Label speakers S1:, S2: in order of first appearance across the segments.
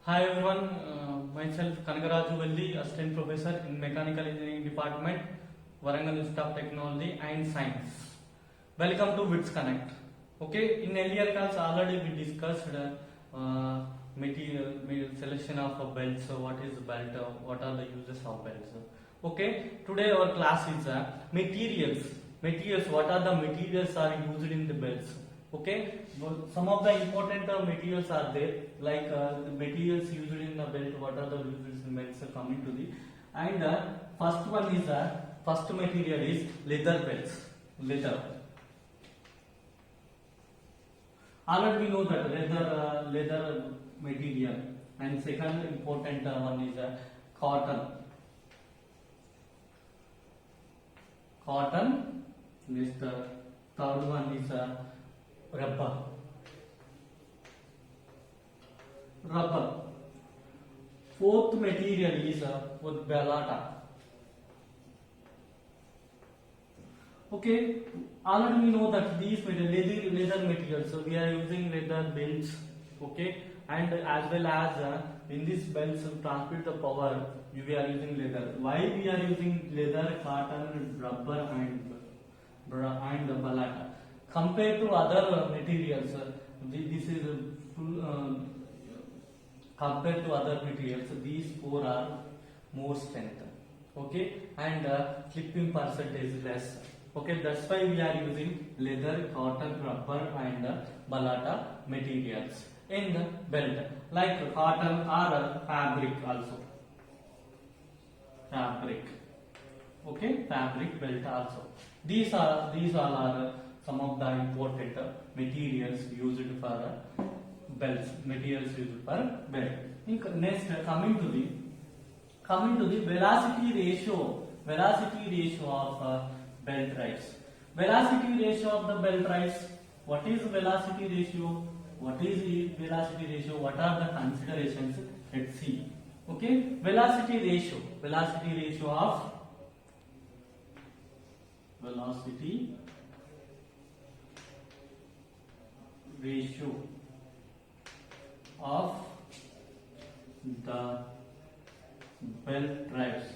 S1: Hi everyone, myself Kanagaraju Velli, Assistant Professor in Mechanical Engineering Department, Warangal Institute of Technology and Science. Welcome to WITS Connect. Okay, in earlier class already we discussed material selection of belts. What is belt? What are the uses of belts? Okay, today our class is materials. Materials. What are the materials are used in the belts? Okay, some of the important materials are there, like the materials used in the belt. What are the uses in belts? Coming to the and first one is first material is leather belts. Leather. Already we know that leather material, and second important one is cotton. Cotton. Next third one is rubber. Rubber. Fourth material is balata. Okay, already we know that these leather materials. So we are using leather belts. Okay, and as well as in these belts to transmit the power, we are using leather. Why we are using leather, cotton, rubber, and the balata? Compared to other materials, this is compared to other materials, these four are more strength. Okay, and clipping percentage is less. Okay, that's why we are using leather, cotton, rubber, and balata materials in the belt. Like cotton or fabric also. Fabric. Okay, fabric belt also. These all are some of the important materials used for belts. Materials used for belt. Next, coming to the velocity ratio. Velocity ratio of belt drives. Velocity ratio of the belt drives. What is velocity ratio? What is the velocity ratio? What are the considerations? Let's see. Okay, velocity ratio. Velocity ratio of velocity ratio of the belt drives.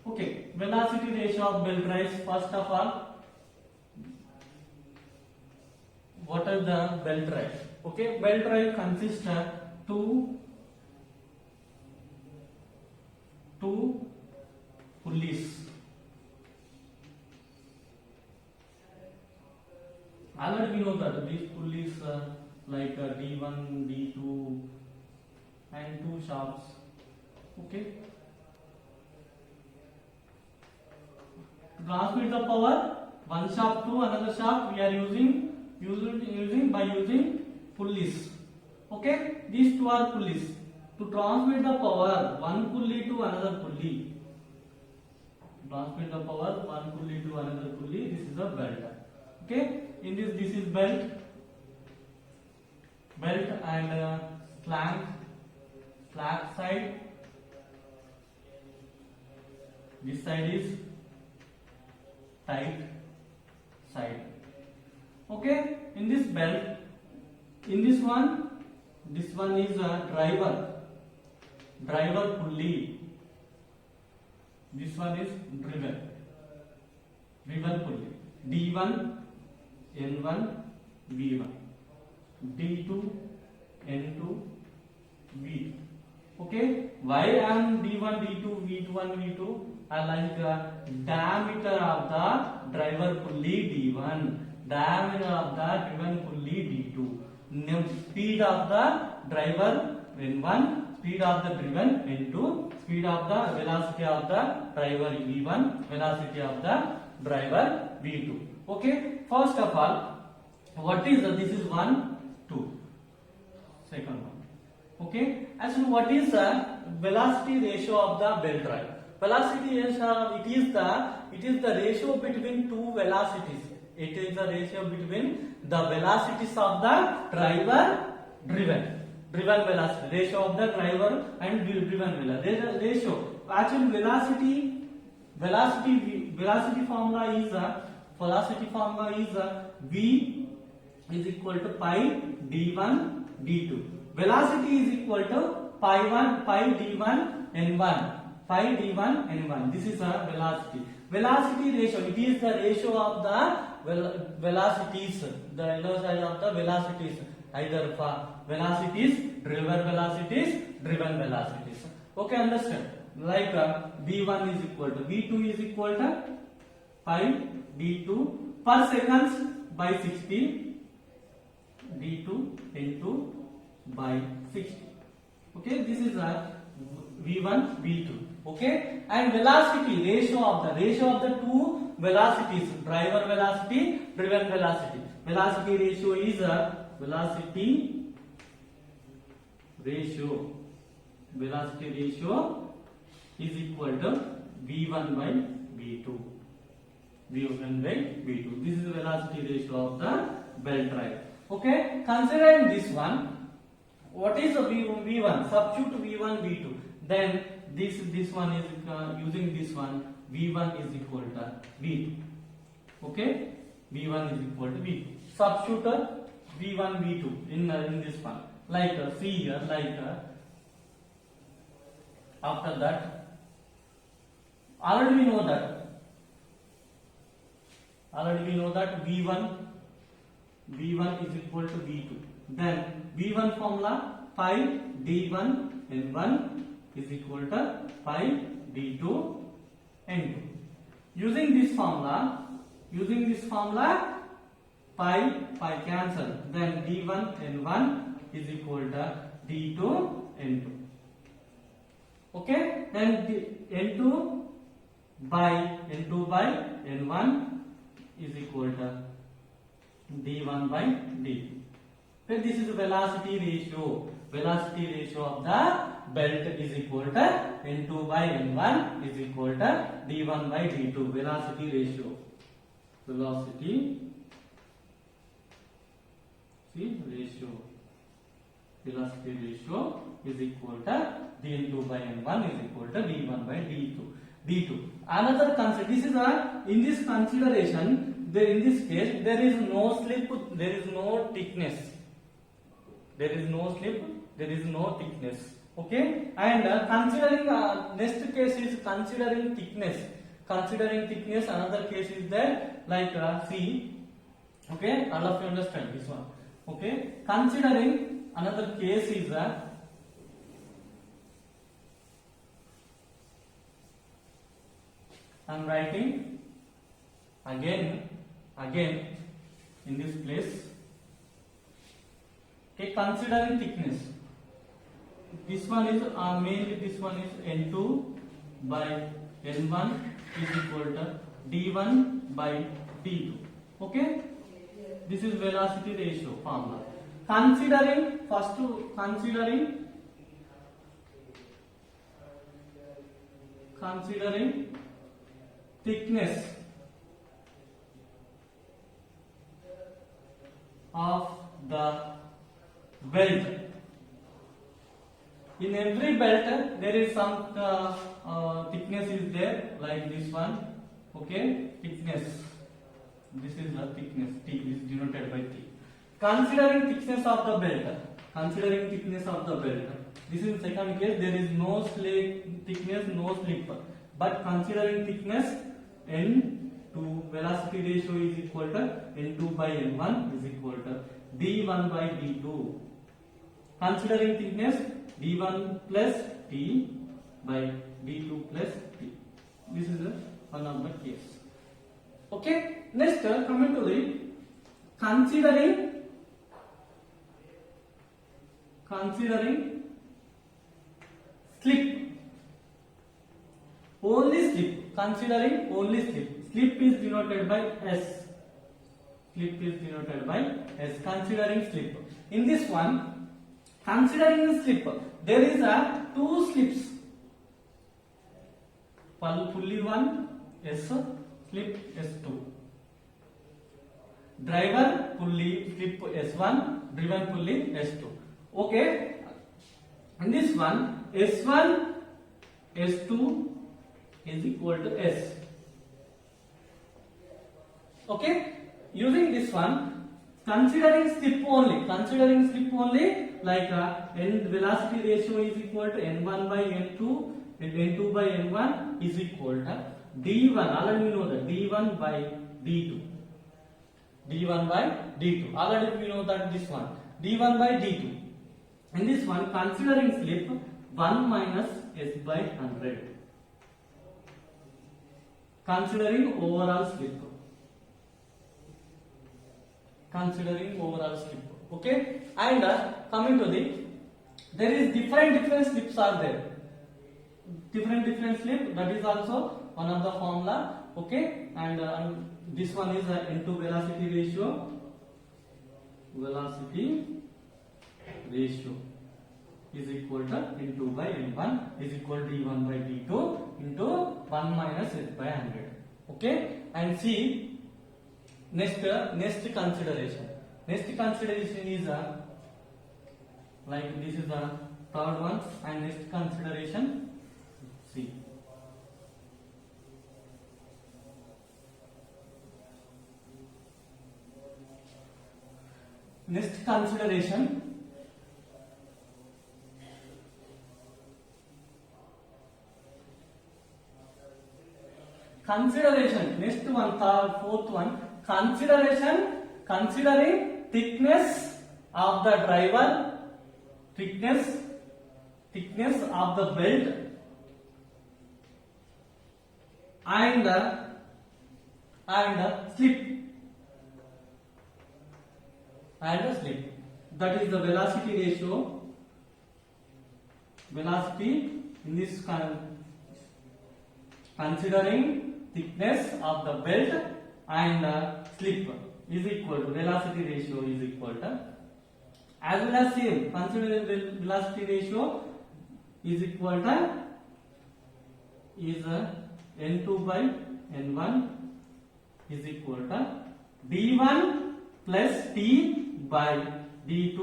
S1: Okay, velocity ratio of belt drives. First of all, what is the belt drive? Okay, belt drive consists of two pulleys. Already we know that these pulleys like D1, D2 and two shafts. Okay. To transmit the power one shaft to another shaft, we are using pulleys. Okay. These two are pulleys. To transmit the power one pulley to another pulley. Transmit the power one pulley to another pulley. This is a belt. Okay. In this is belt and slack side. This side is tight side. Okay, in this belt, this one is a driver pulley. This one is driven pulley. D1, N1, V1, D2, N2, V2. Okay, why I am D1, D2, V1, V2? I like diameter of the driver pulley D1, diameter of the driven pulley D2, speed of the driver N1, speed of the driven N2, speed of the velocity of the driver V1, velocity of the driver V2. Okay, first of all, what is this is 1, 2, second one. Okay, as to what is the velocity ratio of the belt drive? Velocity ratio, it is the ratio between two velocities. It is the ratio between the velocities of the driver driven velocity. Ratio of the driver and driven velocity. Ratio. Actually, velocity formula is V is equal to pi d1 d2. Velocity is equal to pi d1 n1. Pi d1 n1. This is a velocity. Velocity ratio. It is the ratio of the velocities. The yellow side of the velocities. Either velocities, driven velocities. Okay, understand? Like v1 is equal to v2 is equal to pi d2 per seconds by 60 d2 into by 60. Okay, this is a v1 v2. Okay, and velocity ratio of the two velocities, driver velocity, driven velocity. Velocity ratio is a velocity ratio is equal to v1 by v2. v1 by v2. This is the velocity ratio of the belt drive. Okay, considering this one, what is the v1? Substitute v1 v2. Then this one is using this one, v1 is equal to v2. Okay, v1 is equal to v2. Substitute v1 v2 in this one. Like see here, like after that, already we know that v1 is equal to v2. Then v1 formula pi d1 n1 is equal to pi d2 n2. Using this formula, pi cancel. Then d1 n1 is equal to d2 n2. Okay, then n2 by n1 is equal to d1 by d2. Then this is the velocity ratio. Velocity ratio of the belt is equal to n2 by n1 is equal to d1 by d2. Velocity ratio. Velocity ratio is equal to d2 by n1 is equal to d1 by d2. Another concept. This is in this consideration. In this case, there is no slip. There is no thickness. There is no slip. There is no thickness. Okay. And considering next case is considering thickness. Considering thickness. Another case is there. Like see. Okay. All of you understand this one. Okay. Considering another case is I am writing again in this place. Okay, considering thickness. This one is mainly this one is n2 by n1 is equal to d1 by d2. Okay, this is velocity ratio formula. Considering thickness of the belt. In every belt there is some thickness is there, like this one. Okay, thickness. This is the thickness. T is denoted by T. Considering thickness of the belt. This is second case. There is no thickness, no slip. But considering thickness, n2 velocity ratio is equal to n2 by n1 is equal to d1 by d2. Considering thickness, d1 plus t by d2 plus t. This is one of the case. Okay. Next, coming to the considering slip. Only slip. Considering only slip. Slip is denoted by S. Considering slip. In this one, considering slip, there is two slips. Pulley 1 S, slip S2. Driver pulley slip S1, driven pulley S2. Okay. In this one, S1, S2 is equal to S. Okay. Using this one, considering slip only, like n velocity ratio is equal to n1 by n2 and n2 by n1 is equal to d1. Already we know that d1 by d2. d1 by d2. Already we know that this one d1 by d2. In this one, considering slip 1 minus s by 100. Considering overall slip. Okay, and coming to there is different slips are there. Different slip, that is also one of the formula. Okay, and this one is n2 velocity ratio. Is equal to n2 by n1 is equal to d1 by d2 into 1 minus s by 100. Okay, and see next consideration. Next consideration is like this is the third one, and next consideration, see. Next consideration, next one, third, fourth one, considering thickness of the driver, thickness of the belt, and slip. That is the velocity ratio. Velocity in this considering thickness of the belt and slip is equal to velocity ratio is equal to, as well as same, considering velocity ratio is equal to is n2 by n1 is equal to d1 plus t by d2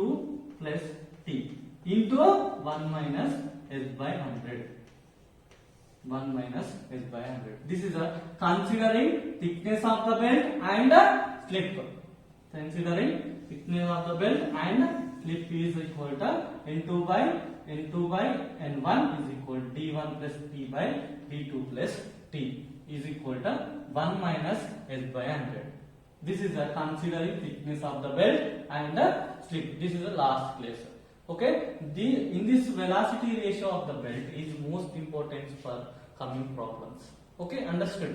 S1: plus t into 1 minus s by 100. 1 minus s by 100. This is a considering thickness of the belt and slip. Considering thickness of the belt and slip is equal to n2 by n1 is equal to d1 plus t by d2 plus t is equal to 1 minus s by 100. This is a considering thickness of the belt and slip. This is the last place. Okay, in this velocity ratio of the belt is most important for coming problems. Okay, understood.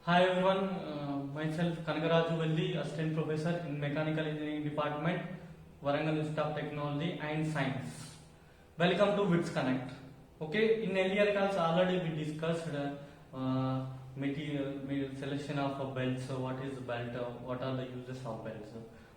S1: Hi everyone, myself Kanagaraju Velli, Assistant Professor in Mechanical Engineering Department, Warangal Institute of Technology and Science. Welcome to WITS Connect. Okay, in earlier class already we discussed material selection of belts. What is belt? What are the uses of belts?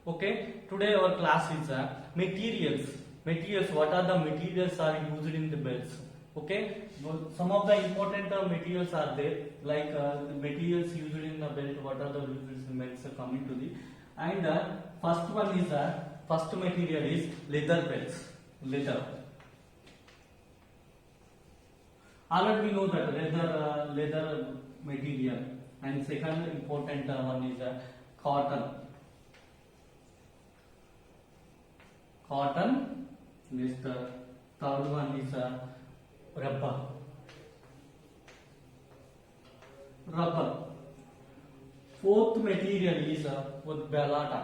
S1: Okay, today our class is materials. What are the materials are used in the belts? Okay, some of the important materials are there, like the materials used in the belt. What are the uses in belts? Coming to and first one is first material is leather belts. Leather. Already we know that leather material, and second important one is cotton. This the third one is rubber. Fourth material is with balata.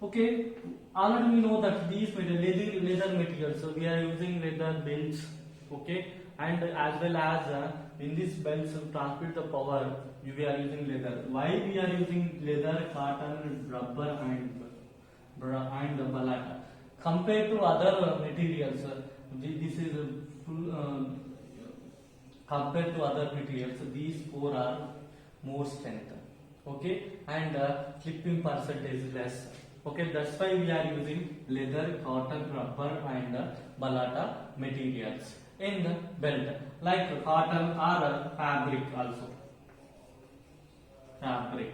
S1: Okay, already we know that these leather materials, so we are using leather belts. Okay, and as well as in these belts to transmit the power, we are using leather. Why we are using leather, cotton, rubber and balata? Compared to other materials, this is compared to other materials, these four are more strength. Okay, and slipping percentage is less. Okay, that's why we are using leather, cotton, rubber and balata materials in the belt, like cotton or fabric also. Fabric.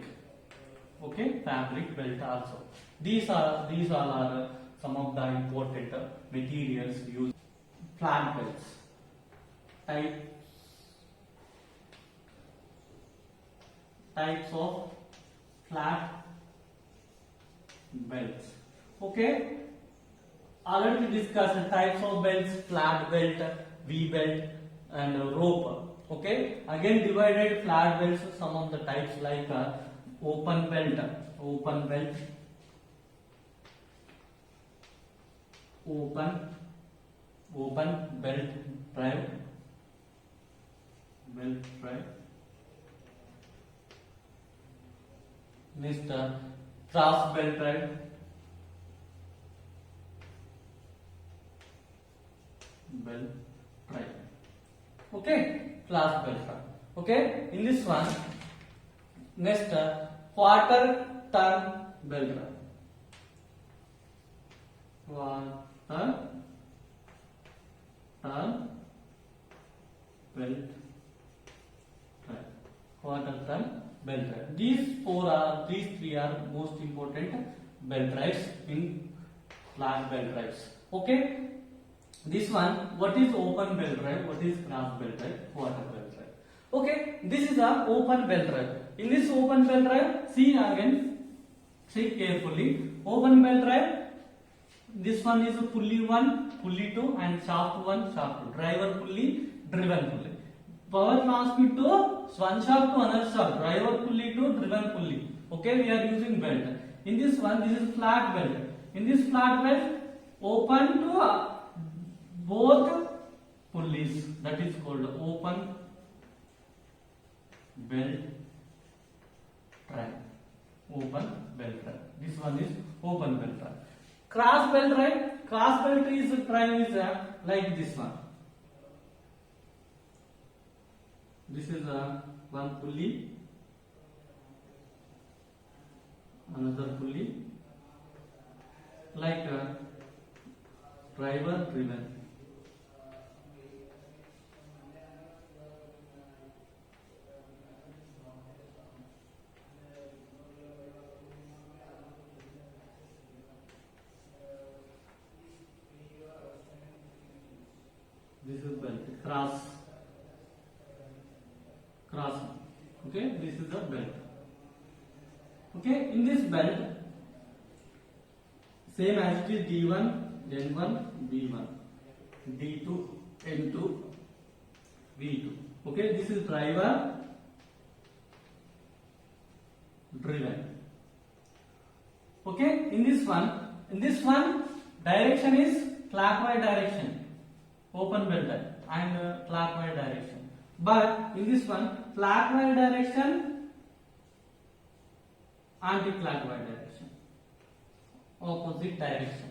S1: Okay, fabric belt also. These all are some of the important materials used. Flat belts. types of flat belts. Okay, already we discussed types of belts: flat belt, V belt, and rope. Okay, again divided flat belts. Some of the types like open belt, open belt, open belt drive, belt drive. Next, cross belt drive, belt drive. Okay, cross belt drive. Okay, in this one, next quarter turn belt drive. Quarter turn belt drive. Quarter turn belt drive. These three are most important belt drives in flat belt drives. Okay. This one, what is open belt drive? What is cross belt drive? Quarter belt drive. Okay. This is a open belt drive. In this open belt drive, see again. See carefully. Open belt drive. This one is pulley 1, pulley 2, and shaft 1, shaft 2. Driver pulley, driven pulley. Power transmit to one shaft to another shaft. Driver pulley to driven pulley. Okay, we are using belt. In this one, this is flat belt. In this flat belt, open to both pulleys. That is called open belt drive. Open belt drive. This one is open belt drive. Cross belt drive. Cross belt drive is like this one. This is one pulley, another pulley, like driver driven. This is belt. Cross. Okay, this is the belt. Okay, in this belt, same as it is D1, N1, B1, D2, N2, V2. Okay, this is driver driven. Okay, in this one, direction is clockwise direction, open belt and clockwise direction. But in this one, clockwise direction, anti-clockwise direction, opposite direction.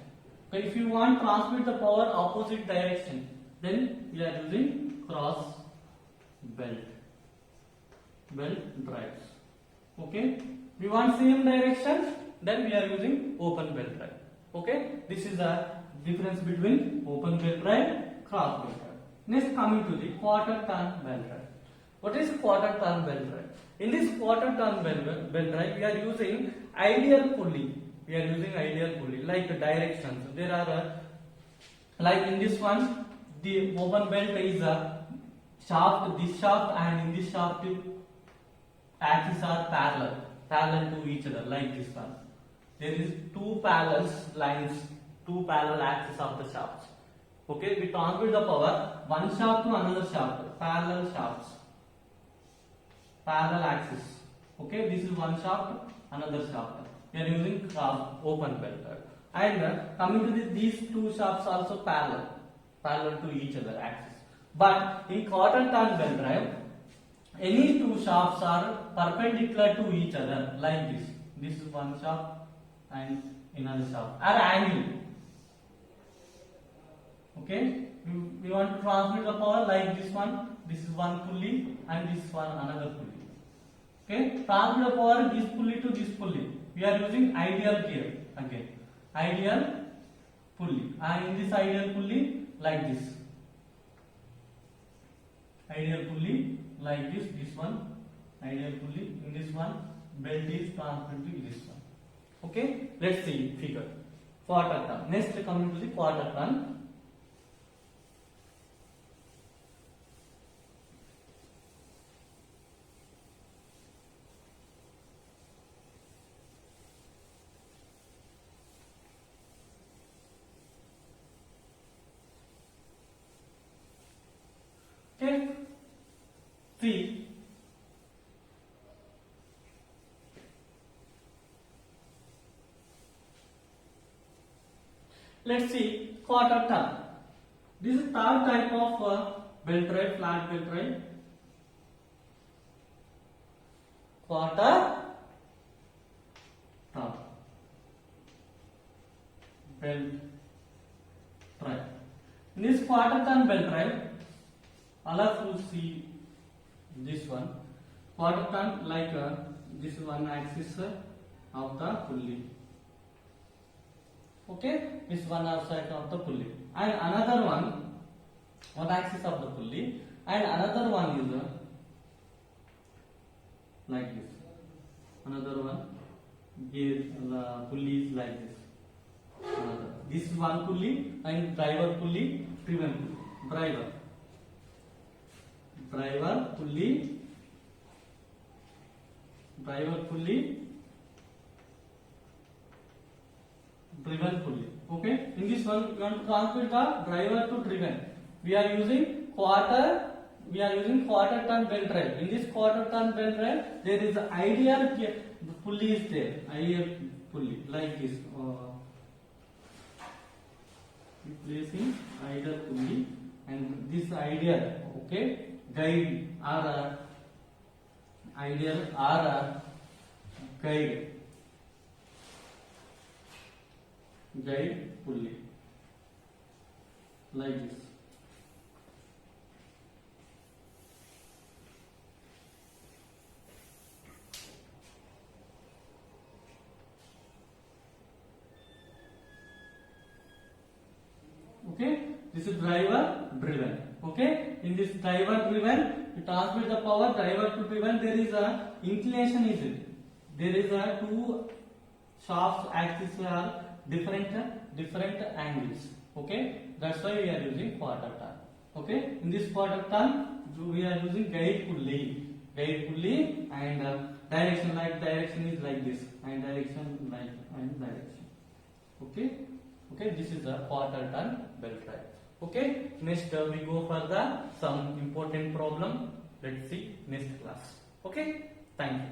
S1: Okay, if you want to transmit the power opposite direction, then we are using cross belt drives. Okay, we want same direction, then we are using open belt drive. Okay, this is the difference between open belt drive, cross belt drive. Next, coming to the quarter turn belt drive. What is quarter turn belt drive? In this quarter turn belt drive, we are using ideal pulley. We are using ideal pulley like directions. There are like in this one, the open belt is a shaft. This shaft and in this shaft axes are parallel to each other, like this one. There is two parallel lines, two parallel axes of the shafts. Okay, we transmit the power one shaft to another shaft, parallel shafts, parallel axis. Okay, this is one shaft, another shaft. We are using open belt drive. And coming to these two shafts also parallel to each other axis. But in quarter turn belt drive, any two shafts are perpendicular to each other, like this. This is one shaft and another shaft are angled. Okay, we want to transmit the power like this one. This is one pulley and this one another pulley. Okay, transmit the power this pulley to this pulley. We are using ideal gear again. Ideal pulley, and in this ideal pulley like this. Ideal pulley like this. This one ideal pulley. In this one belt is transmitted to this one. Okay, let's see figure. Quarter turn. Next, coming to the quarter turn. See, let's see quarter turn. This is third type of belt drive, flat belt drive. Quarter turn belt drive. In this quarter turn belt drive, all of you see this one. Quarter turn like this is one axis of the pulley. Okay, this one side of the pulley, and another one axis of the pulley, and another one is like this. Another one gear pulley is like this. This is one pulley and driver pulley, driven pulley. Driver pulley, driven pulley. Okay, in this one you want to transfer the driver to driven. We are using quarter turn belt drive. In this quarter turn belt drive, there is an ideal pulley is there. Ideal pulley like this. Replacing ideal pulley, and this ideal, okay, guide or ideal or guide pulley like this. Okay, this is driver driven. Okay, in this driver driven, you transmit the power driver to driven. There is a inclination is it. There is a two shafts axis are different angles. Okay, that's why we are using quarter turn. Okay, in this quarter turn we are using guide pulley, and direction is like this, and direction like and direction. Okay, this is a quarter turn belt drive. Okay, next we go for the some important problem. Let's see next class. Okay, thank you.